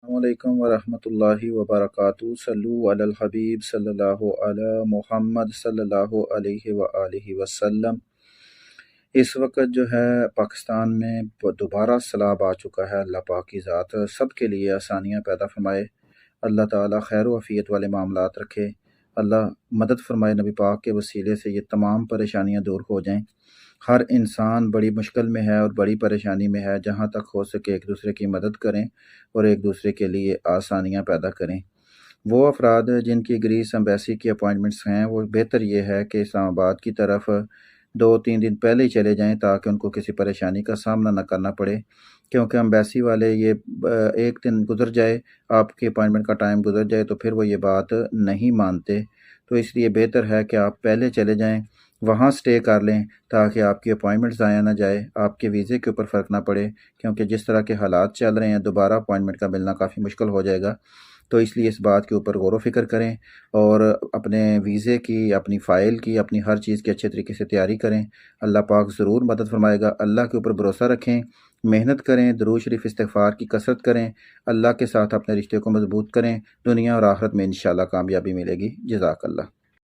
السلام علیکم ورحمۃ اللہ وبرکاتہ۔ صلو علی الحبیب صلی اللہ علی محمد صلی اللہ علیہ وآلہ وسلم۔ اس وقت جو ہے پاکستان میں دوبارہ سیلاب آ چکا ہے۔ اللہ پاک کی ذات سب کے لیے آسانیاں پیدا فرمائے، اللہ تعالیٰ خیر و عافیت والے معاملات رکھے، اللہ مدد فرمائے، نبی پاک کے وسیلے سے یہ تمام پریشانیاں دور ہو جائیں۔ ہر انسان بڑی مشکل میں ہے اور بڑی پریشانی میں ہے، جہاں تک ہو سکے ایک دوسرے کی مدد کریں اور ایک دوسرے کے لیے آسانیاں پیدا کریں۔ وہ افراد جن کی گریس ایمبیسی کی اپوائنٹمنٹس ہیں، وہ بہتر یہ ہے کہ اسلام آباد کی طرف 2-3 دن پہلے ہی چلے جائیں تاکہ ان کو کسی پریشانی کا سامنا نہ کرنا پڑے، کیونکہ ایمبیسی والے یہ ایک دن گزر جائے، آپ کی اپوائنٹمنٹ کا ٹائم گزر جائے تو پھر وہ یہ بات نہیں مانتے، تو اس لیے بہتر ہے کہ آپ پہلے چلے جائیں، وہاں سٹے کر لیں تاکہ آپ کی اپوائنٹمنٹ ضائع نہ جائے، آپ کے ویزے کے اوپر فرق نہ پڑے، کیونکہ جس طرح کے حالات چل رہے ہیں دوبارہ اپوائنٹمنٹ کا ملنا کافی مشکل ہو جائے گا۔ تو اس لیے اس بات کے اوپر غور و فکر کریں اور اپنے ویزے کی، اپنی فائل کی، اپنی ہر چیز کی اچھے طریقے سے تیاری کریں۔ اللہ پاک ضرور مدد فرمائے گا۔ اللہ کے اوپر بھروسہ رکھیں، محنت کریں، درود شریف استغفار کی کثرت کریں، اللہ کے ساتھ اپنے رشتے کو مضبوط کریں، دنیا اور آخرت میں انشاءاللہ کامیابی ملے گی۔ جزاک اللہ۔